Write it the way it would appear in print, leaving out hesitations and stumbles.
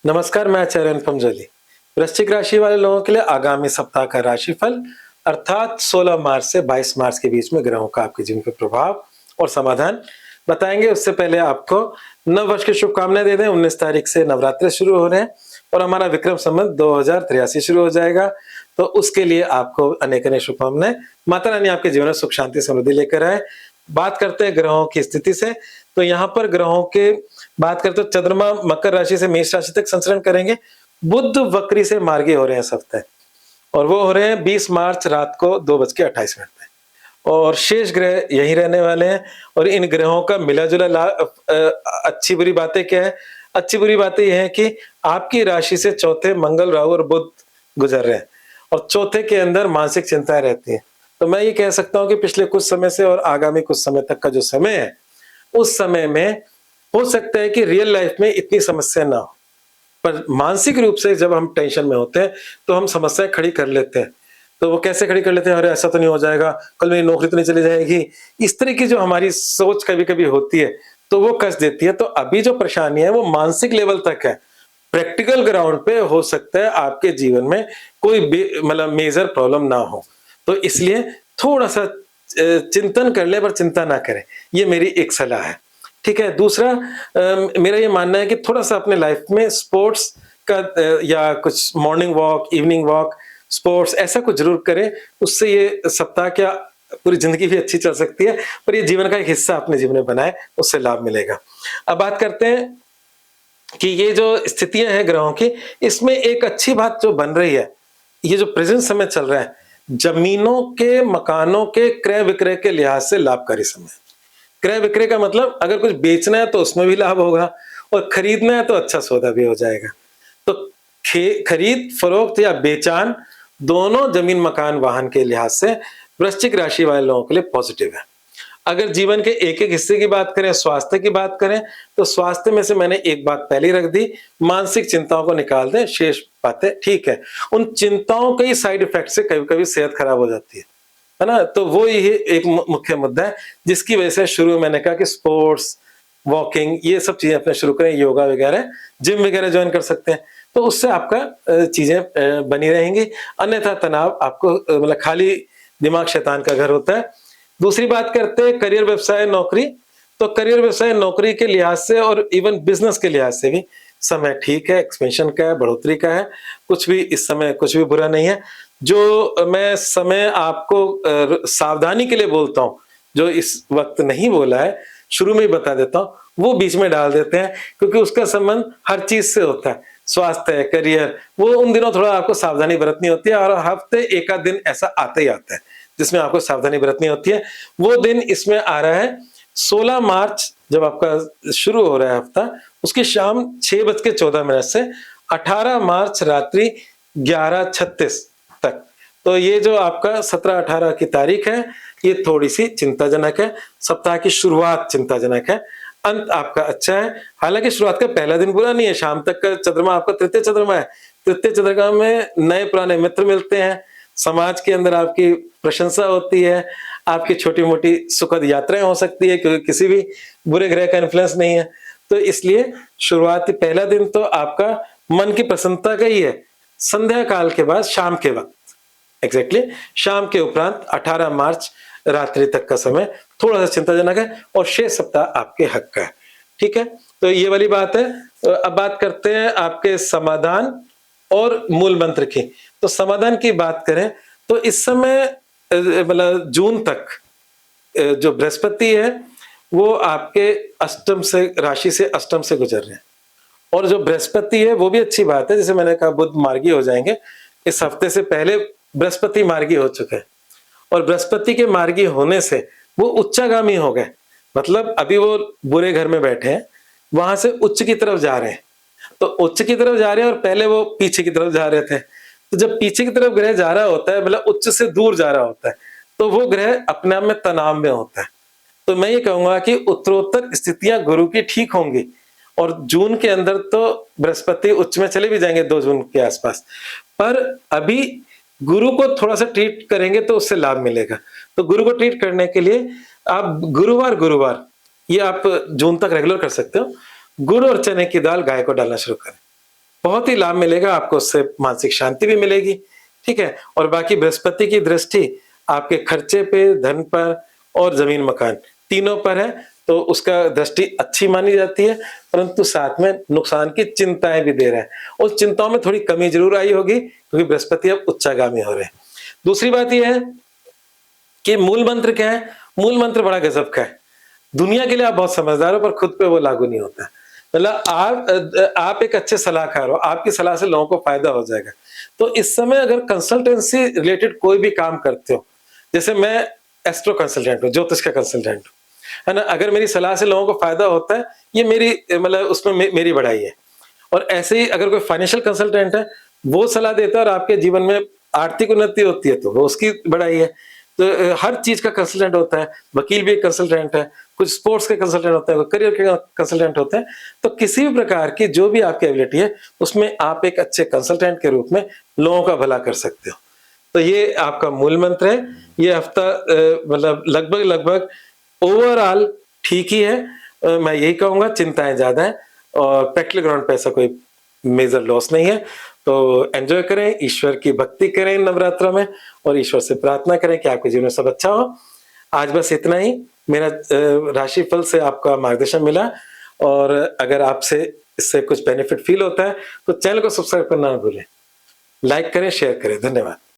नमस्कार, मैं आचार्य अनुपम जोली। वृश्चिक राशि वाले लोगों के लिए आगामी सप्ताह का राशिफल अर्थात 16 मार्च से 22 मार्च के बीच में ग्रहों का आपके जीवन पर प्रभाव और समाधान बताएंगे। उससे पहले आपको नव वर्ष की शुभकामनाएं दे दें। 19 तारीख से नवरात्रे शुरू हो रहे हैं और हमारा विक्रम संवत 2083 शुरू हो जाएगा। तो उसके लिए आपको अनेक अनेक शुभकामनाएं। माता रानी आपके जीवन में सुख शांति समृद्धि लेकर आए। बात करते हैं ग्रहों की स्थिति से, तो यहाँ पर ग्रहों के बात करते हैं, चंद्रमा मकर राशि से मेष राशि तक संचरण करेंगे। बुध वक्री से मार्गी हो रहे हैं इस हफ्ते, और वो हो रहे हैं 20 मार्च रात को 2:28 में, और शेष ग्रह यही रहने वाले हैं। और इन ग्रहों का मिला जुला अच्छी बुरी बातें क्या है? अच्छी बुरी बातें यह है कि आपकी राशि से चौथे मंगल, राहु और बुध गुजर रहे हैं, और चौथे के अंदर मानसिक चिंताएं रहती हैं। तो मैं ये कह सकता हूं कि पिछले कुछ समय से और आगामी कुछ समय तक का जो समय है, उस समय में हो सकता है कि रियल लाइफ में इतनी समस्या ना हो, पर मानसिक रूप से जब हम टेंशन में होते हैं तो हम समस्याएं खड़ी कर लेते हैं। तो वो कैसे खड़ी कर लेते हैं? अरे ऐसा तो नहीं हो जाएगा, कल मेरी नौकरी तो नहीं चली जाएगी। इस तरह की जो हमारी सोच कभी कभी होती है, तो वो कस देती है। तो अभी जो परेशानी है वो मानसिक लेवल तक है। प्रैक्टिकल ग्राउंड पे हो सकता है आपके जीवन में कोई मतलब मेजर प्रॉब्लम ना हो। तो इसलिए थोड़ा सा चिंतन कर ले, पर चिंता ना करें, ये मेरी एक सलाह है। ठीक है। दूसरा, मेरा ये मानना है कि थोड़ा सा अपने लाइफ में स्पोर्ट्स का या कुछ morning walk, evening walk, sports ऐसा कुछ जरूर करें। उससे ये सप्ताह क्या पूरी जिंदगी भी अच्छी चल सकती है, पर ये जीवन का एक हिस्सा अपने जीवन में बनाए, उससे लाभ मिलेगा। अब बात करते हैं कि ये जो स्थितियां हैं ग्रहों की, इसमें एक अच्छी बात जो बन रही है, ये जो प्रेजेंट समय चल रहा है, जमीनों के, मकानों के क्रय विक्रय के लिहाज से लाभकारी समय। क्रय विक्रय का मतलब अगर कुछ बेचना है तो उसमें भी लाभ होगा, और खरीदना है तो अच्छा सौदा भी हो जाएगा। तो खरीद फरोख्त या बेचान दोनों जमीन मकान वाहन के लिहाज से वृश्चिक राशि वाले लोगों के लिए पॉजिटिव है। अगर जीवन के एक एक हिस्से की बात करें, स्वास्थ्य की बात करें, तो स्वास्थ्य में से मैंने एक बात पहले रख दी, मानसिक चिंताओं को निकाल दें, शेष बातें ठीक है। उन चिंताओं के साइड इफेक्ट से कभी कभी सेहत खराब हो जाती है ना। तो वो यही एक मुख्य मुद्दा है, जिसकी वजह से शुरू में मैंने कहा कि स्पोर्ट्स, वॉकिंग, ये सब चीजें अपने शुरू करें, योगा वगैरह, जिम वगैरह ज्वाइन कर सकते हैं। तो उससे आपका चीजें बनी रहेंगी। अन्यथा तनाव आपको मतलब खाली दिमाग शैतान का घर होता है। दूसरी बात करते हैं करियर, व्यवसाय, नौकरी। तो करियर, व्यवसाय, नौकरी के लिहाज से और इवन बिजनेस के लिहाज से भी समय ठीक है, एक्सपेंशन का है, बढ़ोतरी का है। कुछ भी इस समय कुछ भी बुरा नहीं है। जो मैं समय आपको सावधानी के लिए बोलता हूं, जो इस वक्त नहीं बोला है, शुरू में ही बता देता हूं, वो बीच में डाल देते हैं, क्योंकि उसका संबंध हर चीज से होता है। स्वास्थ्य है, करियर, वो उन दिनों थोड़ा आपको सावधानी बरतनी होती है, और हफ्ते एक आध दिन ऐसा आता ही आता है जिसमें आपको सावधानी बरतनी होती है। वो दिन इसमें आ रहा है 16 मार्च, जब आपका शुरू हो रहा है हफ्ता, उसकी शाम 6:14 से 18 मार्च रात्रि 11:36 तक। तो ये जो आपका 17-18 की तारीख है, ये थोड़ी सी चिंताजनक है। सप्ताह की शुरुआत चिंताजनक है, अंत आपका अच्छा है। हालांकि शुरुआत का पहला दिन बुरा नहीं है। शाम तक का चंद्रमा आपका तृतीय चंद्रमा है। तृतीय चंद्रमा में नए पुराने मित्र मिलते हैं, समाज के अंदर आपकी प्रशंसा होती है, आपकी छोटी मोटी सुखद यात्राएं हो सकती है, क्योंकि किसी भी बुरे ग्रह का इन्फ्लुएंस नहीं है। तो इसलिए शुरुआती पहला दिन तो आपका मन की प्रसन्नता का ही है। संध्या काल के बाद शाम के वक्त, एग्जैक्टली शाम के उपरांत 18 मार्च रात्रि तक का समय थोड़ा सा चिंताजनक है, और शेष सप्ताह आपके हक का है। ठीक है। तो ये वाली बात है। अब बात करते हैं आपके समाधान और मूल मंत्र की। तो समाधान की बात करें तो इस समय मतलब जून तक जो बृहस्पति है वो आपके अष्टम से, राशि से अष्टम से गुजर रहे हैं, और जो बृहस्पति है वो भी अच्छी बात है। जैसे मैंने कहा, बुध मार्गी हो जाएंगे। इस हफ्ते से पहले बृहस्पति मार्गी हो चुके हैं, और बृहस्पति के मार्गी होने से वो उच्चागामी हो गए। मतलब अभी वो बुरे घर में बैठे हैं, वहां से उच्च की तरफ जा रहे हैं। तो उच्च की तरफ जा रहे हैं, और पहले वो पीछे की तरफ जा रहे थे। तो जब पीछे की तरफ ग्रह जा रहा होता है, मतलब उच्च से दूर जा रहा होता है, तो वो ग्रह अपने आप में तनाव में होता है। तो मैं ये कहूंगा कि उत्तरोत्तर स्थितियां गुरु की ठीक होंगी, और जून के अंदर तो बृहस्पति उच्च में चले भी जाएंगे 2 जून के आसपास। पर अभी गुरु को थोड़ा सा ट्रीट करेंगे तो उससे लाभ मिलेगा। तो गुरु को ट्रीट करने के लिए आप गुरुवार ये आप जून तक रेगुलर कर सकते हो। गुड़ और चने की दाल गाय को डालना शुरू करें, बहुत ही लाभ मिलेगा आपको, उससे मानसिक शांति भी मिलेगी, ठीक है? और बाकी बृहस्पति की दृष्टि आपके खर्चे पे, धन पर और ज़मीन मकान तीनों पर है, तो उसका दृष्टि अच्छी मानी जाती है, परंतु साथ में नुकसान की चिंताएँ भी दे रहा है। उस चिंताओं में थोड़ी कमी ज़रूर आई होगी, क्योंकि बृहस्पति अब उच्चागामी हो रहे हैं। दूसरी बात ये है कि मूल मंत्र क्या है? मूल मंत्र बड़ा गज़ब का है। दुनिया के लिए आप बहुत समझदार हो, पर खुद पे वो लागू नहीं होता। मतलब आप एक अच्छे सलाहकार हो, आपकी सलाह से लोगों को फ़ायदा हो जाएगा। तो इस समय अगर कंसल्टेंसी रिलेटेड कोई भी काम करते हो, जैसे मैं एस्ट्रो कंसल्टेंट हूँ, ज्योतिष का कंसल्टेंट हूँ, है ना? अगर मेरी सलाह से लोगों को फ़ायदा होता है, ये मेरी मतलब उसमें मेरी बड़ाई है। और ऐसे ही अगर कोई फाइनेंशियल कंसल्टेंट है, वो सलाह देता है और आपके जीवन में आर्थिक उन्नति होती है, तो वो उसकी बड़ाई है। तो हर चीज़ का कंसल्टेंट होता है, वकील भी एक कंसल्टेंट है, कुछ स्पोर्ट्स के कंसल्टेंट होते हैं, करियर के कंसल्टेंट होते हैं। तो किसी भी प्रकार की जो भी आपकी एबिलिटी है, उसमें आप एक अच्छे कंसल्टेंट के रूप में लोगों का भला कर सकते हो। तो ये आपका मूल मंत्र है। ये हफ्ता मतलब लगभग ओवरऑल ठीक ही है। मैं यही कहूँगा, चिंताएँ ज़्यादा हैं और प्रैक्टिकल ग्राउंड पे ऐसा कोई मेजर लॉस नहीं है। तो एन्जॉय करें, ईश्वर की भक्ति करें नवरात्रों में और ईश्वर से प्रार्थना करें कि आपके जीवन में सब अच्छा हो। आज बस इतना ही। मेरा राशिफल से आपका मार्गदर्शन मिला, और अगर आपसे इससे कुछ बेनिफिट फ़ील होता है, तो चैनल को सब्सक्राइब करना ना भूलें। लाइक करें, शेयर करें। धन्यवाद।